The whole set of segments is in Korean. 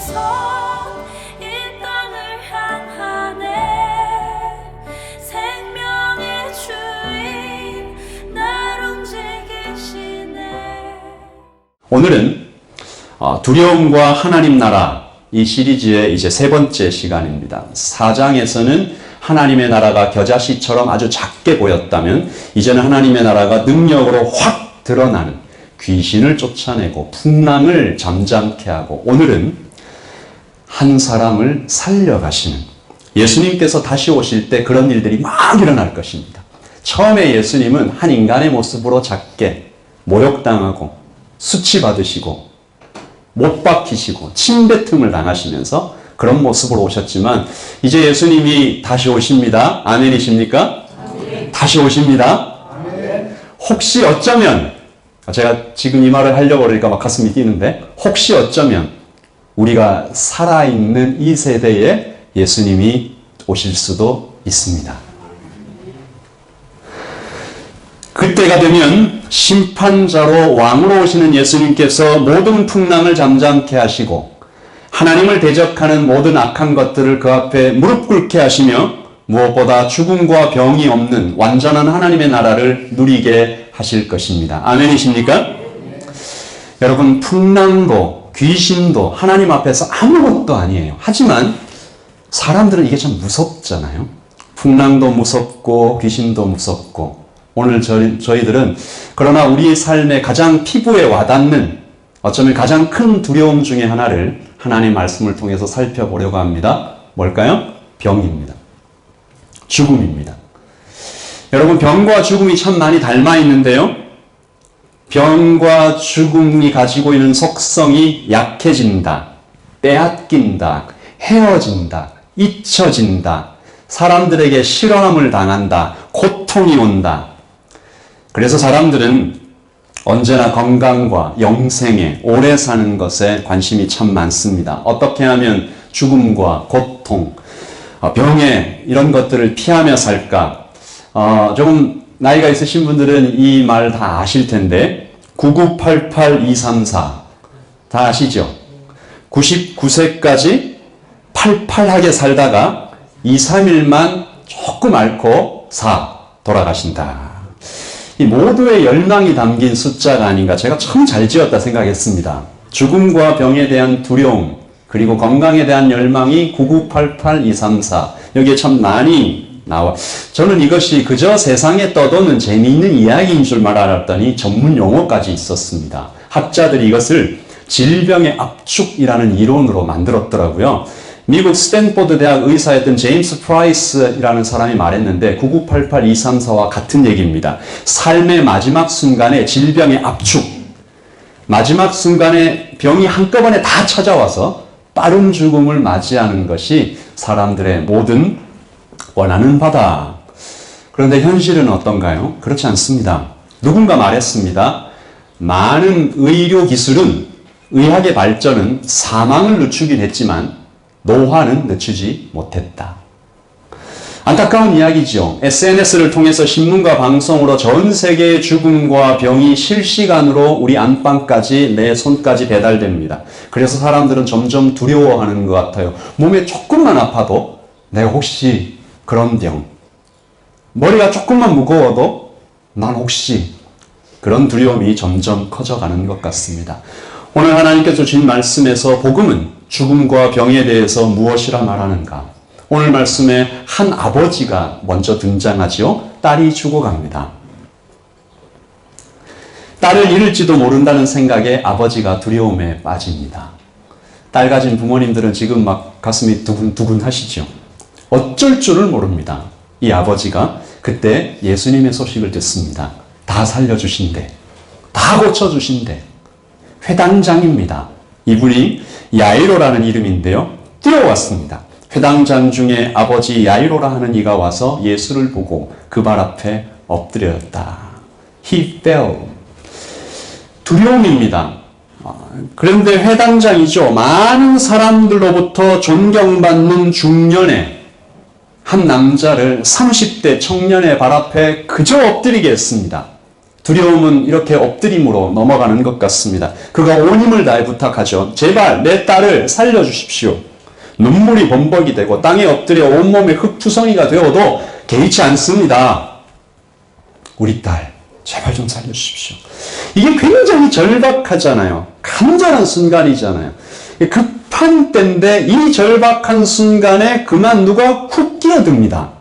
이 땅을 향하네. 생명의 주인 날 움직이시네. 오늘은 두려움과 하나님 나라 이 시리즈의 이제 세 번째 시간입니다. 4장에서는 하나님의 나라가 겨자씨처럼 아주 작게 보였다면 이제는 하나님의 나라가 능력으로 확 드러나는, 귀신을 쫓아내고 풍랑을 잠잠케 하고, 오늘은 한 사람을 살려가시는, 예수님께서 다시 오실 때 그런 일들이 막 일어날 것입니다. 처음에 예수님은 한 인간의 모습으로 작게 모욕당하고 수치받으시고 못 박히시고 침뱉음을 당하시면서 그런 모습으로 오셨지만, 이제 예수님이 다시 오십니다. 아멘이십니까? 아멘. 다시 오십니다. 아멘. 혹시 어쩌면, 제가 지금 이 말을 하려고 그러니까 막 가슴이 뛰는데, 혹시 어쩌면 우리가 살아있는 이 세대에 예수님이 오실 수도 있습니다. 그때가 되면 심판자로 왕으로 오시는 예수님께서 모든 풍랑을 잠잠케 하시고 하나님을 대적하는 모든 악한 것들을 그 앞에 무릎 꿇게 하시며 무엇보다 죽음과 병이 없는 완전한 하나님의 나라를 누리게 하실 것입니다. 아멘이십니까? 여러분, 풍랑도 귀신도 하나님 앞에서 아무것도 아니에요. 하지만 사람들은 이게 참 무섭잖아요. 풍랑도 무섭고 귀신도 무섭고. 오늘 저희들은 그러나 우리의 삶에 가장 피부에 와닿는, 어쩌면 가장 큰 두려움 중에 하나를 하나님의 말씀을 통해서 살펴보려고 합니다. 뭘까요? 병입니다. 죽음입니다. 여러분, 병과 죽음이 참 많이 닮아 있는데요. 병과 죽음이 가지고 있는 속성이 약해진다, 빼앗긴다, 헤어진다, 잊혀진다, 사람들에게 싫어함을 당한다, 고통이 온다. 그래서 사람들은 언제나 건강과 영생에, 오래 사는 것에 관심이 참 많습니다. 어떻게 하면 죽음과 고통, 병에 이런 것들을 피하며 살까? 조금 나이가 있으신 분들은 이 말 다 아실 텐데 9988234 다 아시죠? 99세까지 팔팔하게 살다가 2, 3일만 조금 앓고 돌아가신다. 이 모두의 열망이 담긴 숫자가 아닌가, 제가 참 잘 지었다 생각했습니다. 죽음과 병에 대한 두려움, 그리고 건강에 대한 열망이 9988234, 여기에 참 많이 나와. 저는 이것이 그저 세상에 떠도는 재미있는 이야기인 줄만 알았더니 전문 용어까지 있었습니다. 학자들이 이것을 질병의 압축이라는 이론으로 만들었더라고요. 미국 스탠포드 대학 의사였던 제임스 프라이스라는 사람이 말했는데 9988234와 같은 얘기입니다. 삶의 마지막 순간에 질병의 압축, 마지막 순간에 병이 한꺼번에 다 찾아와서 빠른 죽음을 맞이하는 것이 사람들의 모든 원하는 바다. 그런데 현실은 어떤가요? 그렇지 않습니다. 누군가 말했습니다. 많은 의료 기술은, 의학의 발전은 사망을 늦추긴 했지만 노화는 늦추지 못했다. 안타까운 이야기죠. SNS를 통해서 신문과 방송으로 전 세계의 죽음과 병이 실시간으로 우리 안방까지, 내 손까지 배달됩니다. 그래서 사람들은 점점 두려워하는 것 같아요. 몸에 조금만 아파도 내가 혹시 그런 병, 머리가 조금만 무거워도 난 혹시, 그런 두려움이 점점 커져가는 것 같습니다. 오늘 하나님께서 주신 말씀에서 복음은 죽음과 병에 대해서 무엇이라 말하는가? 오늘 말씀에 한 아버지가 먼저 등장하지요. 딸이 죽어갑니다. 딸을 잃을지도 모른다는 생각에 아버지가 두려움에 빠집니다. 딸 가진 부모님들은 지금 막 가슴이 두근두근 하시죠. 어쩔 줄을 모릅니다. 이 아버지가 그때 예수님의 소식을 듣습니다. 다 살려주신대, 다 고쳐주신대. 회당장입니다. 이분이 야이로라는 이름인데요. 뛰어왔습니다. 회당장 중에 아버지 야이로라 하는 이가 와서 예수를 보고 그 발 앞에 엎드렸다. He fell. 두려움입니다. 그런데 회당장이죠. 많은 사람들로부터 존경받는 중년의 한 남자를 30대 청년의 발 앞에 그저 엎드리게 했습니다. 두려움은 이렇게 엎드림으로 넘어가는 것 같습니다. 그가 온 힘을 다해 부탁하죠. 제발 내 딸을 살려주십시오. 눈물이 범벅이 되고 땅에 엎드려 온몸에 흙투성이가 되어도 개의치 않습니다. 우리 딸 제발 좀 살려주십시오. 이게 굉장히 절박하잖아요. 간절한 순간이잖아요. 급한 때인데 이 절박한 순간에 그만 누가 훅 끼어듭니다.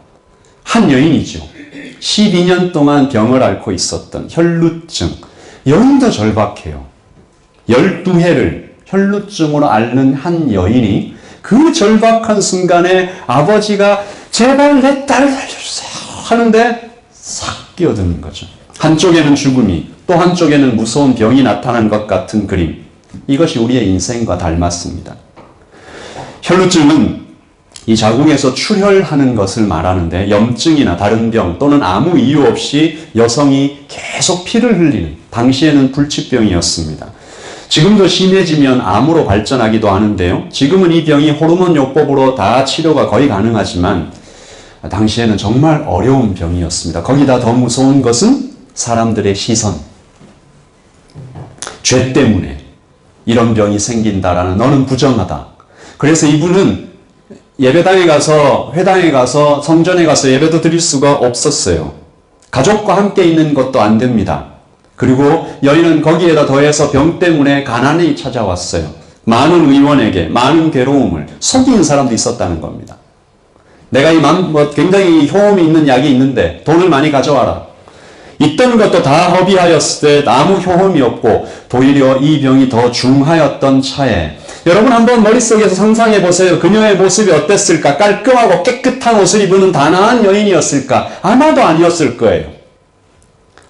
한 여인이죠. 12년 동안 병을 앓고 있었던 혈루증. 여인도 절박해요. 12해를 혈루증으로 앓는 한 여인이 그 절박한 순간에 아버지가 제발 내 딸을 살려주세요 하는데 싹 끼어드는 거죠. 한쪽에는 죽음이 또 한쪽에는 무서운 병이 나타난 것 같은 그림. 이것이 우리의 인생과 닮았습니다. 혈루증은 이 자궁에서 출혈하는 것을 말하는데 염증이나 다른 병 또는 아무 이유 없이 여성이 계속 피를 흘리는 당시에는 불치병이었습니다. 지금도 심해지면 암으로 발전하기도 하는데요. 지금은 이 병이 호르몬 요법으로 다 치료가 거의 가능하지만 당시에는 정말 어려운 병이었습니다. 거기다 더 무서운 것은 사람들의 시선. 죄 때문에 이런 병이 생긴다라는 너는 부정하다. 그래서 이분은 예배당에 가서 회당에 가서 성전에 가서 예배도 드릴 수가 없었어요. 가족과 함께 있는 것도 안 됩니다. 그리고 여인은 거기에다 더해서 병 때문에 가난이 찾아왔어요. 많은 의원에게 많은 괴로움을 속인 사람도 있었다는 겁니다. 내가 굉장히 효험이 있는 약이 있는데 돈을 많이 가져와라. 있던 것도 다 허비하였을 때 아무 효험이 없고 오히려 이 병이 더 중하였던 차에 여러분 한번 머릿속에서 상상해 보세요. 그녀의 모습이 어땠을까? 깔끔하고 깨끗한 옷을 입은 단아한 여인이었을까? 아마도 아니었을 거예요.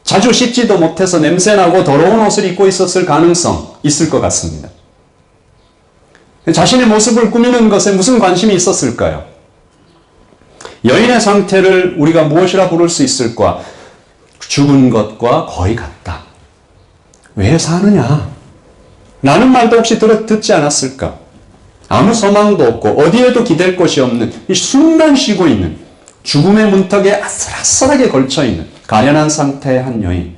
자주 씻지도 못해서 냄새나고 더러운 옷을 입고 있었을 가능성 있을 것 같습니다. 자신의 모습을 꾸미는 것에 무슨 관심이 있었을까요? 여인의 상태를 우리가 무엇이라 부를 수 있을까? 죽은 것과 거의 같다. 왜 사느냐? 라는 말도 혹시 듣지 않았을까? 아무 소망도 없고 어디에도 기댈 곳이 없는 이 숨만 쉬고 있는 죽음의 문턱에 아슬아슬하게 걸쳐있는 가련한 상태의 한 여인.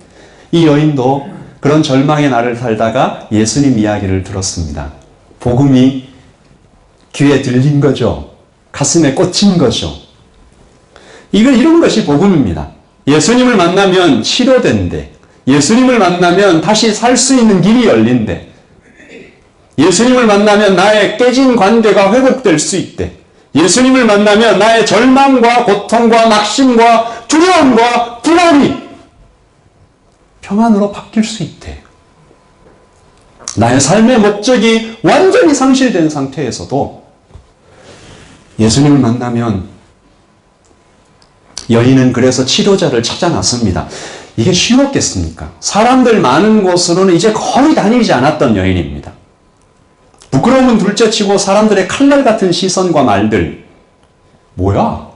이 여인도 그런 절망의 날을 살다가 예수님 이야기를 들었습니다. 복음이 귀에 들린 거죠. 가슴에 꽂힌 거죠. 이런 것이 복음입니다. 예수님을 만나면 치료된대. 예수님을 만나면 다시 살 수 있는 길이 열린대. 예수님을 만나면 나의 깨진 관계가 회복될 수 있대. 예수님을 만나면 나의 절망과 고통과 낙심과 두려움과 불안이 평안으로 바뀔 수 있대. 나의 삶의 목적이 완전히 상실된 상태에서도 예수님을 만나면 여인은 그래서 치료자를 찾아 나섭니다. 이게 쉬웠겠습니까? 사람들 많은 곳으로는 이제 거의 다니지 않았던 여인입니다. 부끄러움은 둘째치고 사람들의 칼날 같은 시선과 말들. 뭐야?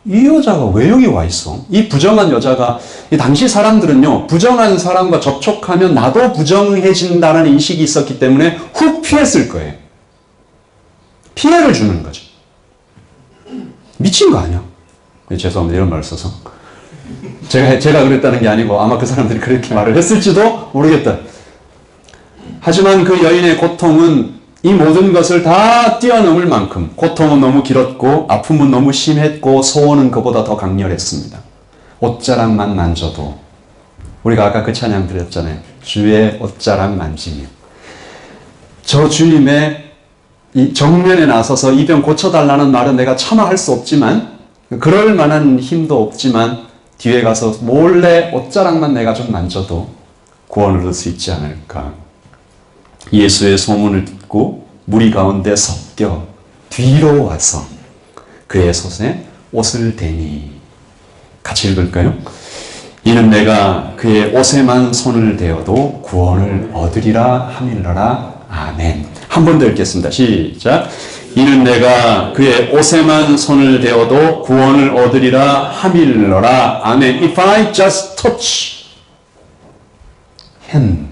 이 여자가 왜 여기 와 있어? 이 부정한 여자가, 이 당시 사람들은요, 부정한 사람과 접촉하면 나도 부정해진다는 인식이 있었기 때문에 훅 피했을 거예요. 피해를 주는 거죠. 미친 거 아니야? 죄송합니다. 이런 말을 써서. 제가 그랬다는 게 아니고 아마 그 사람들이 그렇게 말을 했을지도 모르겠다. 하지만 그 여인의 고통은 이 모든 것을 다 뛰어넘을 만큼 고통은 너무 길었고 아픔은 너무 심했고 소원은 그보다 더 강렬했습니다. 옷자락만 만져도 우리가 아까 그 찬양 드렸잖아요. 주의 옷자락 만지며 저 주님의 이 정면에 나서서 이 병 고쳐달라는 말은 내가 차마 할 수 없지만 그럴 만한 힘도 없지만 뒤에 가서 몰래 옷자락만 내가 좀 만져도 구원을 얻을 수 있지 않을까. 예수의 소문을 듣고 무리 가운데 섞여 뒤로 와서 그의 손에 옷을 대니. 같이 읽을까요? 이는 내가 그의 옷에만 손을 대어도 구원을 얻으리라 하밀러라. 아멘. 한 번 더 읽겠습니다. 시작. 이는 내가 그의 옷에만 손을 대어도 구원을 얻으리라 하밀러라. 아멘. If I just touch him,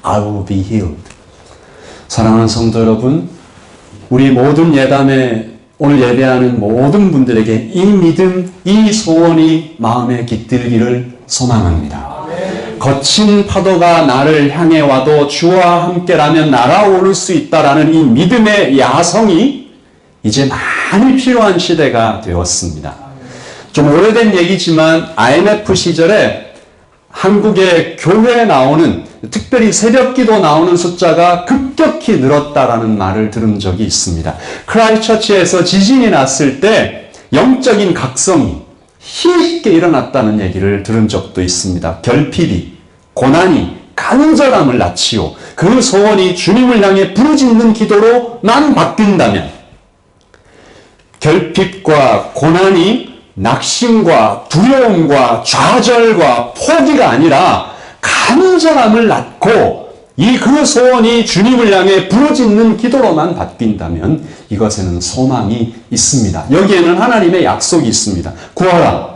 I will be healed. 사랑하는 성도 여러분, 우리 모든 예담에 오늘 예배하는 모든 분들에게 이 믿음, 이 소원이 마음에 깃들기를 소망합니다. 거친 파도가 나를 향해 와도 주와 함께라면 날아오를 수 있다라는 이 믿음의 야성이 이제 많이 필요한 시대가 되었습니다. 좀 오래된 얘기지만 IMF 시절에 한국의 교회에 나오는, 특별히 새벽기도 나오는 숫자가 급격히 늘었다라는 말을 들은 적이 있습니다. 크라이스트처치에서 지진이 났을 때 영적인 각성이 힘있게 일어났다는 얘기를 들은 적도 있습니다. 결핍이, 고난이, 간절함을 낳지요. 그 소원이 주님을 향해 부르짖는 기도로만 바뀐다면, 결핍과 고난이 낙심과 두려움과 좌절과 포기가 아니라 간절함을 낳고 그 소원이 주님을 향해 부르짖는 기도로만 바뀐다면 이것에는 소망이 있습니다. 여기에는 하나님의 약속이 있습니다. 구하라.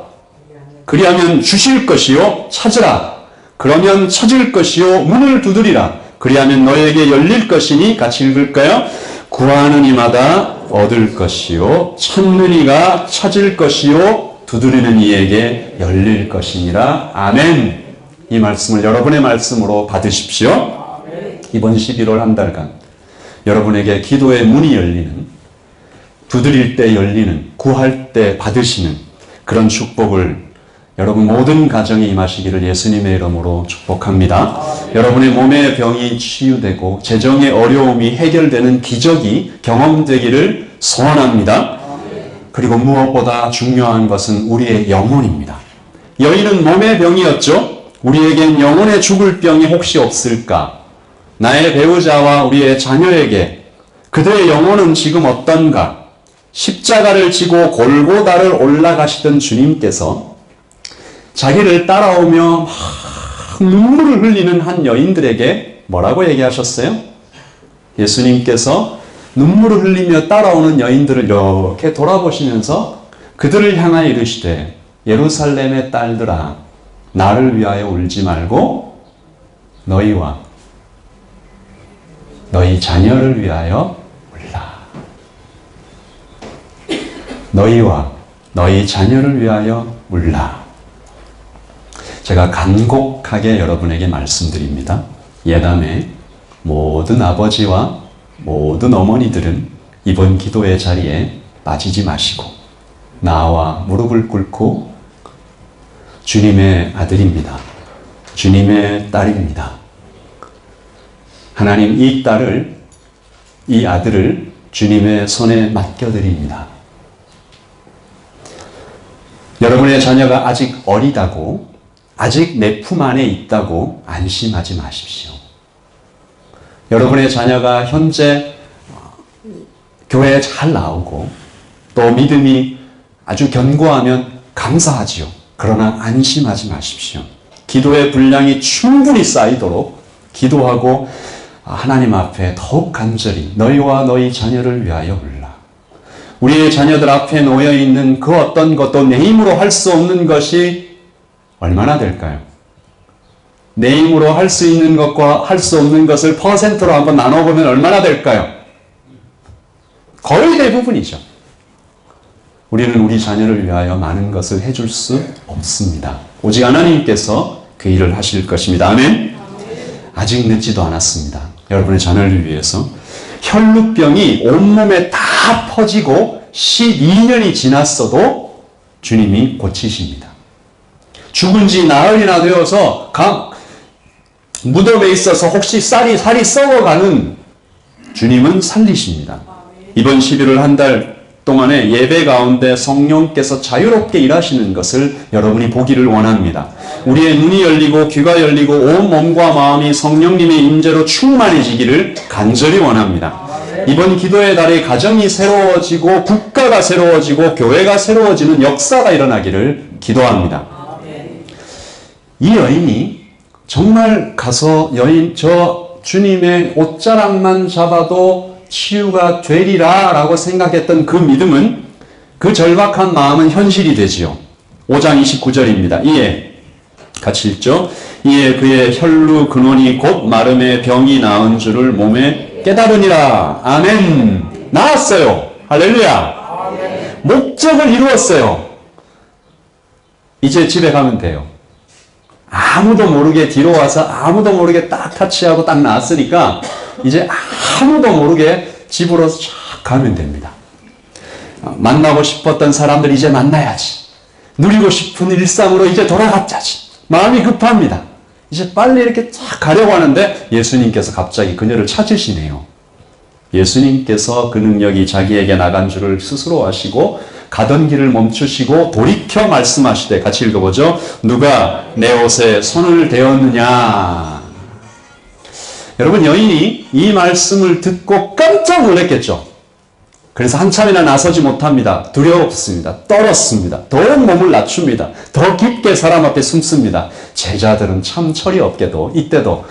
그리하면 주실 것이요. 찾으라. 그러면 찾을 것이요. 문을 두드리라. 그리하면 너에게 열릴 것이니, 같이 읽을까요? 구하는 이마다 얻을 것이요. 찾는 이가 찾을 것이요. 두드리는 이에게 열릴 것이니라. 아멘. 이 말씀을 여러분의 말씀으로 받으십시오. 이번 11월 한 달간 여러분에게 기도의 문이 열리는, 두드릴 때 열리는, 구할 때 받으시는 그런 축복을 여러분 모든 가정에 임하시기를 예수님의 이름으로 축복합니다. 여러분의 몸의 병이 치유되고 재정의 어려움이 해결되는 기적이 경험되기를 소원합니다. 그리고 무엇보다 중요한 것은 우리의 영혼입니다. 여인은 몸의 병이었죠. 우리에겐 영혼의 죽을 병이 혹시 없을까? 나의 배우자와 우리의 자녀에게 그들의 영혼은 지금 어떤가? 십자가를 지고 골고다를 올라가시던 주님께서 자기를 따라오며 막 눈물을 흘리는 한 여인들에게 뭐라고 얘기하셨어요? 예수님께서 눈물을 흘리며 따라오는 여인들을 이렇게 돌아보시면서 그들을 향하여 이르시되, 예루살렘의 딸들아, 나를 위하여 울지 말고 너희와 너희 자녀를 위하여 울라. 너희와 너희 자녀를 위하여 울라. 제가 간곡하게 여러분에게 말씀드립니다. 예담의 모든 아버지와 모든 어머니들은 이번 기도의 자리에 빠지지 마시고 나와 무릎을 꿇고 주님의 아들입니다. 주님의 딸입니다. 하나님, 이 딸을, 이 아들을 주님의 손에 맡겨드립니다. 여러분의 자녀가 아직 어리다고, 아직 내 품 안에 있다고 안심하지 마십시오. 여러분의 자녀가 현재 교회에 잘 나오고 또 믿음이 아주 견고하면 감사하지요. 그러나 안심하지 마십시오. 기도의 분량이 충분히 쌓이도록 기도하고 하나님 앞에 더욱 간절히 너희와 너희 자녀를 위하여 울라. 우리의 자녀들 앞에 놓여있는 그 어떤 것도 내 힘으로 할 수 없는 것이 얼마나 될까요? 내 힘으로 할 수 있는 것과 할 수 없는 것을 퍼센트로 한번 나눠보면 얼마나 될까요? 거의 대부분이죠. 우리는 우리 자녀를 위하여 많은 것을 해줄 수 없습니다. 오직 하나님께서 그 일을 하실 것입니다. 아멘? 아직 늦지도 않았습니다. 여러분의 자녀를 위해서. 혈루병이 온몸에 다 퍼지고 12년이 지났어도 주님이 고치십니다. 죽은 지 나흘이나 되어서 무덤에 있어서 혹시 살이 썩어가는 주님은 살리십니다. 이번 11월 한 달 동안에 예배 가운데 성령께서 자유롭게 일하시는 것을 여러분이 보기를 원합니다. 우리의 눈이 열리고 귀가 열리고 온 몸과 마음이 성령님의 임재로 충만해지기를 간절히 원합니다. 이번 기도의 달에 가정이 새로워지고 국가가 새로워지고 교회가 새로워지는 역사가 일어나기를 기도합니다. 이 여인이 정말 가서 저 주님의 옷자락만 잡아도 치유가 되리라 라고 생각했던 그 믿음은, 그 절박한 마음은 현실이 되지요. 5장 29절입니다. 이에 같이 읽죠. 이에 그의 혈루 근원이 곧 마름의 병이 나은 줄을 몸에 깨달으니라. 아멘. 나았어요. 할렐루야. 아멘. 목적을 이루었어요. 이제 집에 가면 돼요. 아무도 모르게 뒤로 와서 아무도 모르게 딱 타치하고 딱 나왔으니까 이제 아무도 모르게 집으로 쫙 가면 됩니다. 만나고 싶었던 사람들 이제 만나야지. 누리고 싶은 일상으로 이제 돌아가자지. 마음이 급합니다. 이제 빨리 이렇게 쫙 가려고 하는데 예수님께서 갑자기 그녀를 찾으시네요. 예수님께서 그 능력이 자기에게 나간 줄을 스스로 아시고 가던 길을 멈추시고 돌이켜 말씀하시되, 같이 읽어보죠. 누가 내 옷에 손을 대었느냐. 여러분, 여인이 이 말씀을 듣고 깜짝 놀랐겠죠. 그래서 한참이나 나서지 못합니다. 두려웠습니다. 떨었습니다. 더 몸을 낮춥니다. 더 깊게 사람 앞에 숨습니다. 제자들은 참 철이 없게도 이때도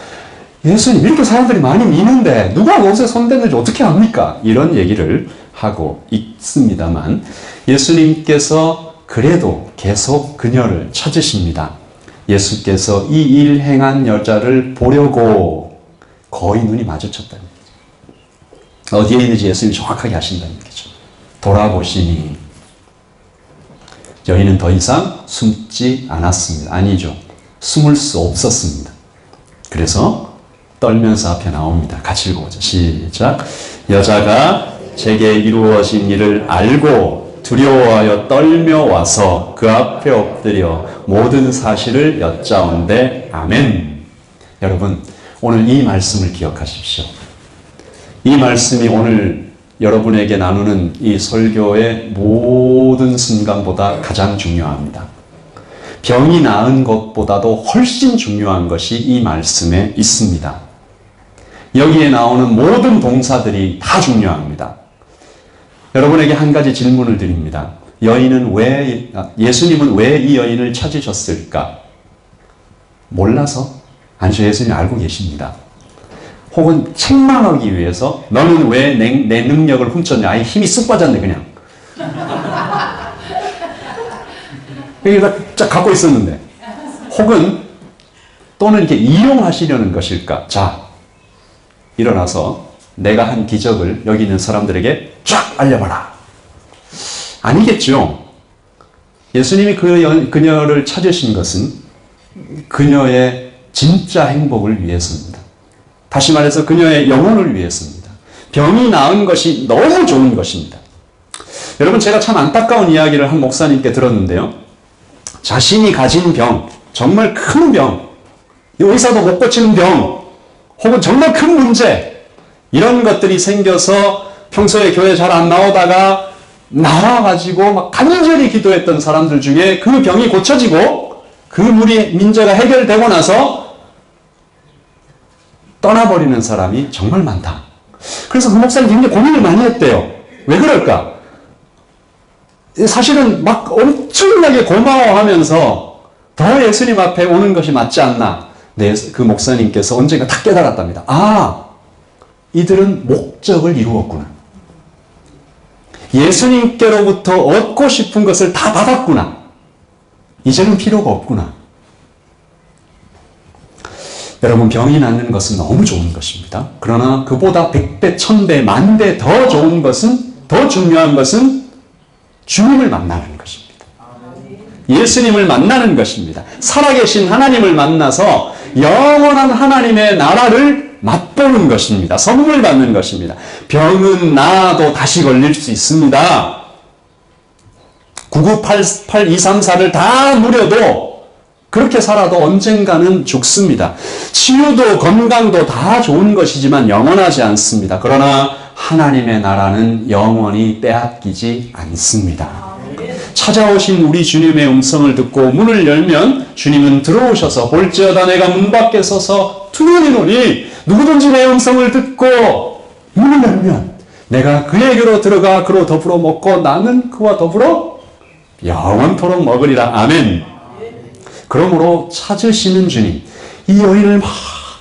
예수님, 이렇게 사람들이 많이 미는데 누가 옷에 손댔는지 어떻게 합니까? 이런 얘기를 하고 있습니다만 예수님께서 그래도 계속 그녀를 찾으십니다. 예수께서 이 일 행한 여자를 보려고 거의 눈이 마주쳤다는 거죠. 어디에 있는지 예수님이 정확하게 아신다는 거죠. 돌아보시니 여인은 더 이상 숨지 않았습니다. 아니죠. 숨을 수 없었습니다. 그래서 떨면서 앞에 나옵니다. 같이 읽어보죠. 시작. 여자가 제게 이루어진 일을 알고 두려워하여 떨며 와서 그 앞에 엎드려 모든 사실을 여짜온대. 아멘. 여러분, 오늘 이 말씀을 기억하십시오. 이 말씀이 오늘 여러분에게 나누는 이 설교의 모든 순간보다 가장 중요합니다. 병이 나은 것보다도 훨씬 중요한 것이 이 말씀에 있습니다. 여기에 나오는 모든 동사들이 다 중요합니다. 여러분에게 한 가지 질문을 드립니다. 예수님은 왜 이 여인을 찾으셨을까? 몰라서? 아니죠. 예수님 알고 계십니다. 혹은 책망하기 위해서 너는 왜 내 능력을 훔쳤냐? 아예 힘이 쑥 빠졌네 그냥. 여기다 쫙 갖고 있었는데. 혹은 또는 이렇게 이용하시려는 것일까? 자, 일어나서 내가 한 기적을 여기 있는 사람들에게 쫙 알려봐라. 아니겠죠. 예수님이 그녀를 찾으신 것은 그녀의 진짜 행복을 위해서입니다. 다시 말해서 그녀의 영혼을 위해서입니다. 병이 나은 것이 너무 좋은 것입니다. 여러분, 제가 참 안타까운 이야기를 한 목사님께 들었는데요. 자신이 가진 병, 정말 큰 병, 의사도 못 고치는 병, 혹은 정말 큰 문제, 이런 것들이 생겨서 평소에 교회 잘 안 나오다가 나와가지고 막 간절히 기도했던 사람들 중에 그 병이 고쳐지고 그 문제가 해결되고 나서 떠나버리는 사람이 정말 많다. 그래서 그 목사님 굉장히 고민을 많이 했대요. 왜 그럴까? 사실은 막 엄청나게 고마워하면서 더 예수님 앞에 오는 것이 맞지 않나. 그 목사님께서 언젠가 딱 깨달았답니다. 아, 이들은 목적을 이루었구나. 예수님께로부터 얻고 싶은 것을 다 받았구나. 이제는 필요가 없구나. 여러분, 병이 낫는 것은 너무 좋은 것입니다. 그러나 그보다 100배, 1000배, 만배 더 좋은 것은, 더 중요한 것은 주님을 만나는 것입니다. 예수님을 만나는 것입니다. 살아계신 하나님을 만나서 영원한 하나님의 나라를 맛보는 것입니다. 선물 받는 것입니다. 병은 나아도 다시 걸릴 수 있습니다. 9988234를 다 누려도 그렇게 살아도 언젠가는 죽습니다. 치유도 건강도 다 좋은 것이지만 영원하지 않습니다. 그러나 하나님의 나라는 영원히 빼앗기지 않습니다. 찾아오신 우리 주님의 음성을 듣고 문을 열면 주님은 들어오셔서 볼지어다 내가 문 밖에 서서 투명이노니 누구든지 내 음성을 듣고 문을 열면 내가 그에게로 들어가 그로 더불어 먹고 나는 그와 더불어 영원토록 먹으리라. 아멘. 그러므로 찾으시는 주님, 이 여인을 막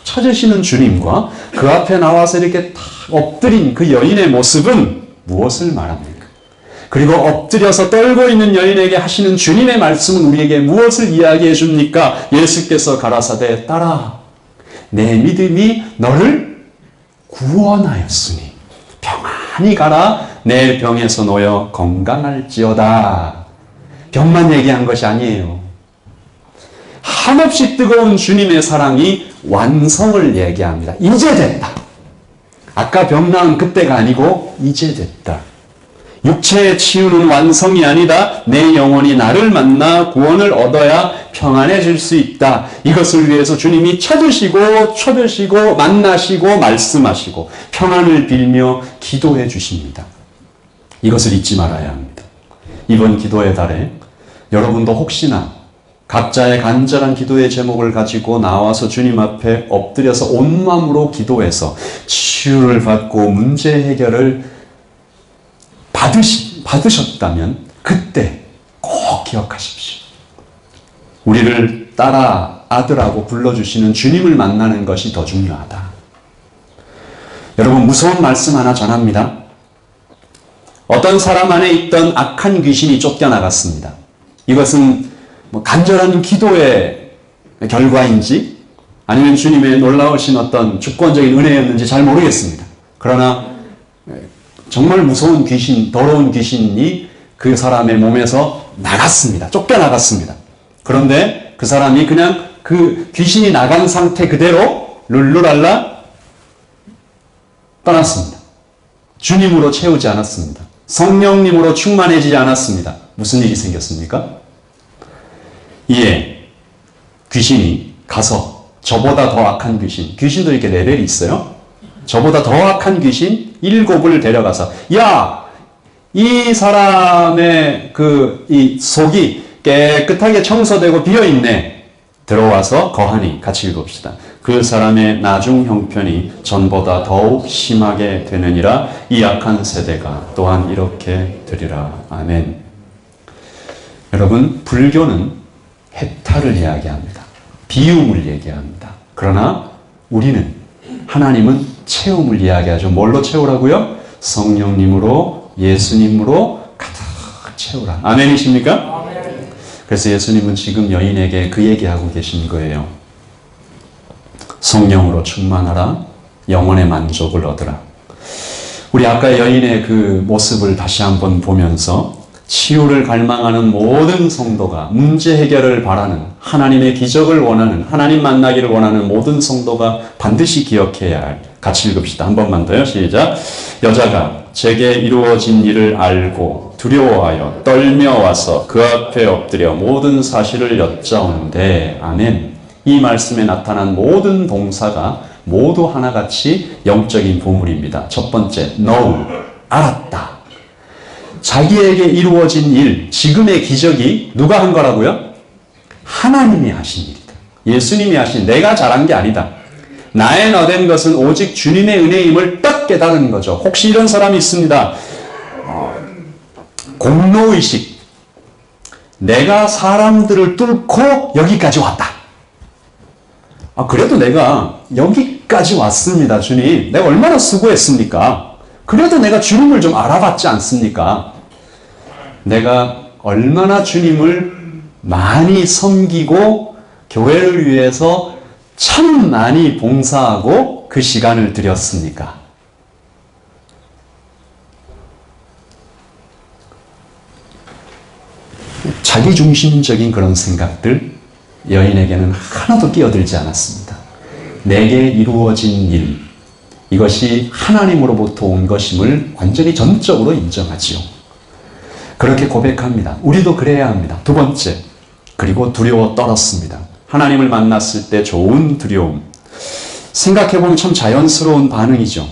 찾으시는 주님과 그 앞에 나와서 이렇게 탁 엎드린 그 여인의 모습은 무엇을 말합니까? 그리고 엎드려서 떨고 있는 여인에게 하시는 주님의 말씀은 우리에게 무엇을 이야기해 줍니까? 예수께서 가라사대 따라 내 믿음이 너를 구원하였으니 평안히 가라 내 병에서 놓여 건강할지어다. 병만 얘기한 것이 아니에요. 한없이 뜨거운 주님의 사랑이 완성을 얘기합니다. 이제 됐다. 아까 병 나은 그때가 아니고 이제 됐다. 육체의 치유는 완성이 아니다. 내 영혼이 나를 만나 구원을 얻어야 평안해질 수 있다. 이것을 위해서 주님이 쳐드시고 만나시고 말씀하시고 평안을 빌며 기도해 주십니다. 이것을 잊지 말아야 합니다. 이번 기도의 달에 여러분도 혹시나 각자의 간절한 기도의 제목을 가지고 나와서 주님 앞에 엎드려서 온 마음으로 기도해서 치유를 받고 문제 해결을 받으셨다면 그때 꼭 기억하십시오. 우리를 딸아, 아들하고 불러주시는 주님을 만나는 것이 더 중요하다. 여러분, 무서운 말씀 하나 전합니다. 어떤 사람 안에 있던 악한 귀신이 쫓겨나갔습니다. 이것은 간절한 기도의 결과인지 아니면 주님의 놀라우신 어떤 주권적인 은혜였는지 잘 모르겠습니다. 그러나 정말 무서운 귀신, 더러운 귀신이 그 사람의 몸에서 나갔습니다. 쫓겨나갔습니다. 그런데 그 사람이 그냥 그 귀신이 나간 상태 그대로 룰루랄라 떠났습니다. 주님으로 채우지 않았습니다. 성령님으로 충만해지지 않았습니다. 무슨 일이 생겼습니까? 이에 귀신이 가서 저보다 더 악한 귀신도 이렇게 레벨이 있어요. 저보다 더 악한 귀신 7을 데려가서 야, 이 사람의 이 속이 깨끗하게 청소되고 비어있네. 들어와서 거하니 같이 읽읍시다. 그 사람의 나중 형편이 전보다 더욱 심하게 되느니라. 이 악한 세대가 또한 이렇게 되리라. 아멘. 여러분, 불교는 해탈을 이야기합니다. 비움을 얘기합니다. 그러나 우리는, 하나님은 채움을 이야기하죠. 뭘로 채우라고요? 성령님으로, 예수님으로 가득 채우라. 아멘이십니까? 아멘. 그래서 예수님은 지금 여인에게 그 얘기하고 계신 거예요. 성령으로 충만하라. 영혼의 만족을 얻으라. 우리 아까 여인의 그 모습을 다시 한번 보면서 치유를 갈망하는 모든 성도가, 문제 해결을 바라는, 하나님의 기적을 원하는, 하나님 만나기를 원하는 모든 성도가 반드시 기억해야 할, 같이 읽읍시다. 한 번만 더요. 시작. 여자가 제게 이루어진 일을 알고 두려워하여 떨며 와서 그 앞에 엎드려 모든 사실을 여짜오는데. 아멘. 이 말씀에 나타난 모든 동사가 모두 하나같이 영적인 보물입니다. 첫 번째, know, 알았다. 자기에게 이루어진 일, 지금의 기적이 누가 한 거라고요? 하나님이 하신 일이다. 예수님이 하신, 내가 잘한 게 아니다. 나의 너된 것은 오직 주님의 은혜임을 딱 깨달은 거죠. 혹시 이런 사람이 있습니다. 공로의식. 내가 사람들을 뚫고 여기까지 왔다. 그래도 내가 여기까지 왔습니다, 주님. 내가 얼마나 수고했습니까? 그래도 내가 주님을 좀 알아봤지 않습니까? 내가 얼마나 주님을 많이 섬기고 교회를 위해서 참 많이 봉사하고 그 시간을 들였습니까? 자기중심적인 그런 생각들, 여인에게는 하나도 끼어들지 않았습니다. 내게 이루어진 일, 이것이 하나님으로부터 온 것임을 완전히 전적으로 인정하지요. 그렇게 고백합니다. 우리도 그래야 합니다. 두 번째, 그리고 두려워 떨었습니다. 하나님을 만났을 때 좋은 두려움. 생각해보면 참 자연스러운 반응이죠.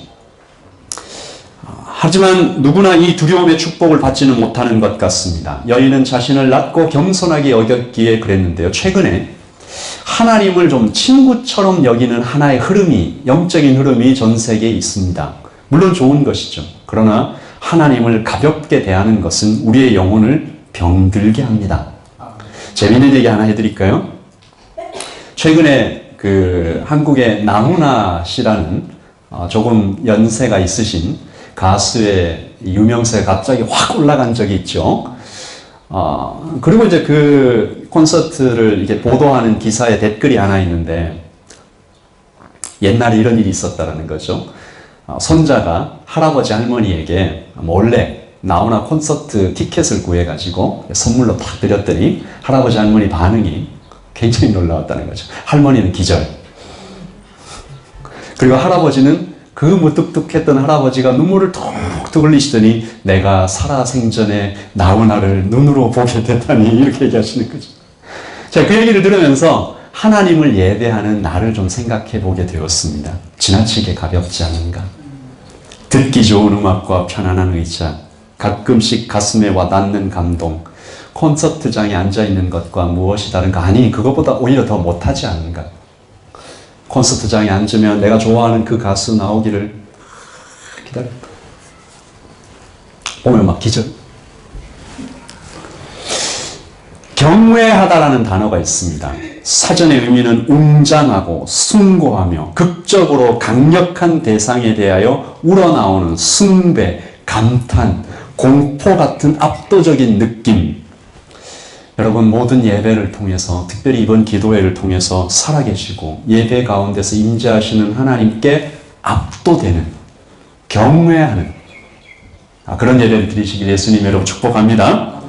하지만 누구나 이 두려움의 축복을 받지는 못하는 것 같습니다. 여인은 자신을 낮고 겸손하게 여겼기에 그랬는데요. 최근에 하나님을 좀 친구처럼 여기는 하나의 흐름이, 영적인 흐름이 전 세계에 있습니다. 물론 좋은 것이죠. 그러나 하나님을 가볍게 대하는 것은 우리의 영혼을 병들게 합니다. 재미있는 얘기 하나 해드릴까요? 최근에 한국의 나훈아 씨라는 조금 연세가 있으신 가수의 유명세가 갑자기 확 올라간 적이 있죠. 그리고 이제 그 콘서트를 이렇게 보도하는 기사에 댓글이 하나 있는데, 옛날에 이런 일이 있었다라는 거죠. 손자가 할아버지 할머니에게 몰래 나훈아 콘서트 티켓을 구해가지고 선물로 탁 드렸더니 할아버지 할머니 반응이 굉장히 놀라웠다는 거죠. 할머니는 기절. 그리고 할아버지는 그 무뚝뚝했던 할아버지가 눈물을 톡톡 흘리시더니 내가 살아생전에 나훈아를 눈으로 보게 됐다니 이렇게 얘기하시는 거죠. 자, 그 얘기를 들으면서 하나님을 예배하는 나를 좀 생각해 보게 되었습니다. 지나치게 가볍지 않은가? 듣기 좋은 음악과 편안한 의자, 가끔씩 가슴에 와닿는 감동, 콘서트장에 앉아있는 것과 무엇이 다른가? 아니, 그것보다 오히려 더 못하지 않은가? 콘서트장에 앉으면 내가 좋아하는 그 가수 나오기를 기다려. 오면 막 기절. 경외하다라는 단어가 있습니다. 사전의 의미는 웅장하고 숭고하며 극적으로 강력한 대상에 대하여 우러나오는 숭배, 감탄, 공포 같은 압도적인 느낌. 여러분, 모든 예배를 통해서, 특별히 이번 기도회를 통해서 살아계시고 예배 가운데서 임재하시는 하나님께 압도되는, 경외하는 그런 예배를 드리시길 예수님 여러분 축복합니다.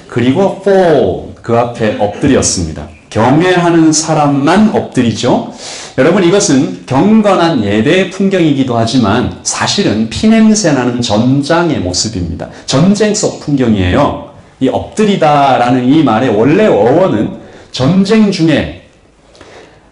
그리고 fall, 그 앞에 엎드렸습니다. 경외하는 사람만 엎드리죠. 여러분, 이것은 경건한 예배의 풍경이기도 하지만 사실은 피냄새나는 전장의 모습입니다. 전쟁 속 풍경이에요. 이 엎드리다라는 이 말의 원래 어원은 전쟁 중에,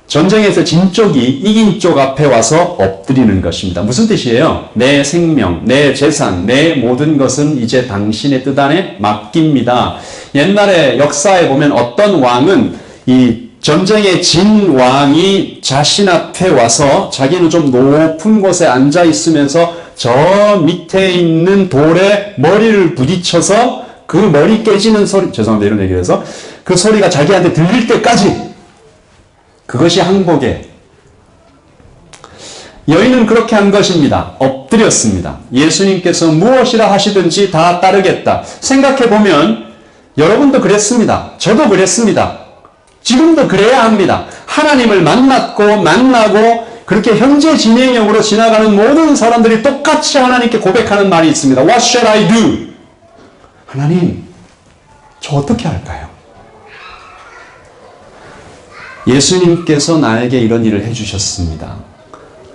전쟁에서 진 쪽이 이긴 쪽 앞에 와서 엎드리는 것입니다. 무슨 뜻이에요? 내 생명, 내 재산, 내 모든 것은 이제 당신의 뜻 안에 맡깁니다. 옛날에 역사에 보면 어떤 왕은 이 전쟁에 진 왕이 자신 앞에 와서 자기는 좀 높은 곳에 앉아 있으면서 저 밑에 있는 돌에 머리를 부딪혀서 그 머리 깨지는 소리, 죄송합니다 이런 얘기를 해서, 그 소리가 자기한테 들릴 때까지, 그것이 항복에. 여인은 그렇게 한 것입니다. 엎드렸습니다. 예수님께서 무엇이라 하시든지 다 따르겠다. 생각해보면 여러분도 그랬습니다. 저도 그랬습니다. 지금도 그래야 합니다. 하나님을 만나고 그렇게 현재 진행형으로 지나가는 모든 사람들이 똑같이 하나님께 고백하는 말이 있습니다. What shall I do? 하나님, 저 어떻게 할까요? 예수님께서 나에게 이런 일을 해주셨습니다.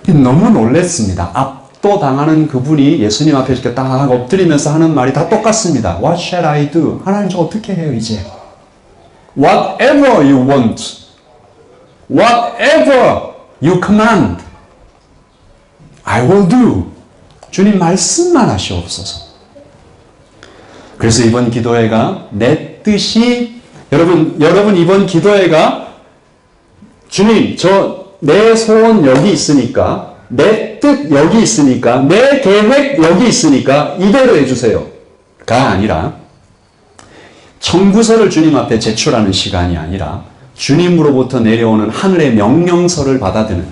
너무 놀랐습니다. 압도당하는 그분이 예수님 앞에 이렇게 딱 엎드리면서 하는 말이 다 똑같습니다. What shall I do? 하나님, 저 어떻게 해요 이제? Whatever you want, whatever you command, I will do. 주님 말씀만 하시옵소서. 그래서 이번 기도회가 내 뜻이, 여러분 이번 기도회가 주님, 내 소원 여기 있으니까, 내 뜻 여기 있으니까, 내 계획 여기 있으니까 이대로 해주세요 가 아니라, 청구서를 주님 앞에 제출하는 시간이 아니라 주님으로부터 내려오는 하늘의 명령서를 받아드는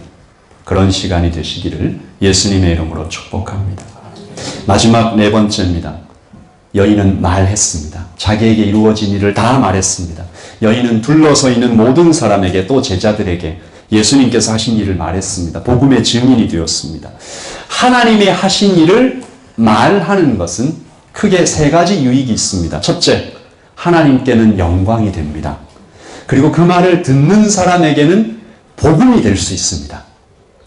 그런 시간이 되시기를 예수님의 이름으로 축복합니다. 마지막 네 번째입니다. 여인은 말했습니다. 자기에게 이루어진 일을 다 말했습니다. 여인은 둘러서 있는 모든 사람에게, 또 제자들에게 예수님께서 하신 일을 말했습니다. 복음의 증인이 되었습니다. 하나님의 하신 일을 말하는 것은 크게 세 가지 유익이 있습니다. 첫째, 하나님께는 영광이 됩니다. 그리고 그 말을 듣는 사람에게는 복음이 될 수 있습니다.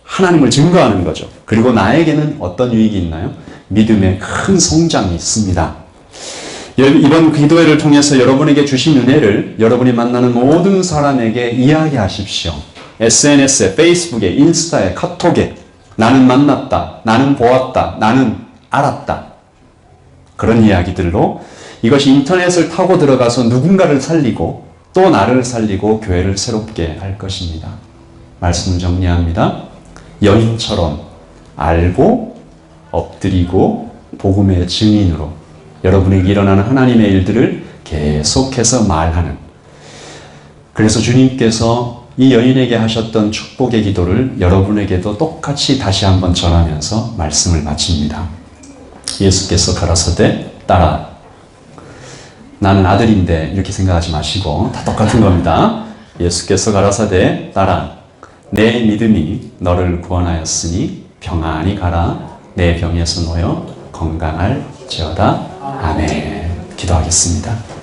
하나님을 증거하는 거죠. 그리고 나에게는 어떤 유익이 있나요? 믿음의 큰 성장이 있습니다. 이번 기도회를 통해서 여러분에게 주신 은혜를 여러분이 만나는 모든 사람에게 이야기하십시오. SNS에, 페이스북에, 인스타에, 카톡에 나는 만났다, 나는 보았다, 나는 알았다. 그런 이야기들로 이것이 인터넷을 타고 들어가서 누군가를 살리고 또 나를 살리고 교회를 새롭게 할 것입니다. 말씀을 정리합니다. 여인처럼 알고 엎드리고 복음의 증인으로 여러분에게 일어나는 하나님의 일들을 계속해서 말하는, 그래서 주님께서 이 여인에게 하셨던 축복의 기도를 여러분에게도 똑같이 다시 한번 전하면서 말씀을 마칩니다. 예수께서 가라사대 따라, 나는 아들인데 이렇게 생각하지 마시고 다 똑같은 겁니다. 예수께서 가라사대 따라, 내 믿음이 너를 구원하였으니 평안히 가라. 내 병에서 놓여 건강할지어다. 아멘. 기도하겠습니다.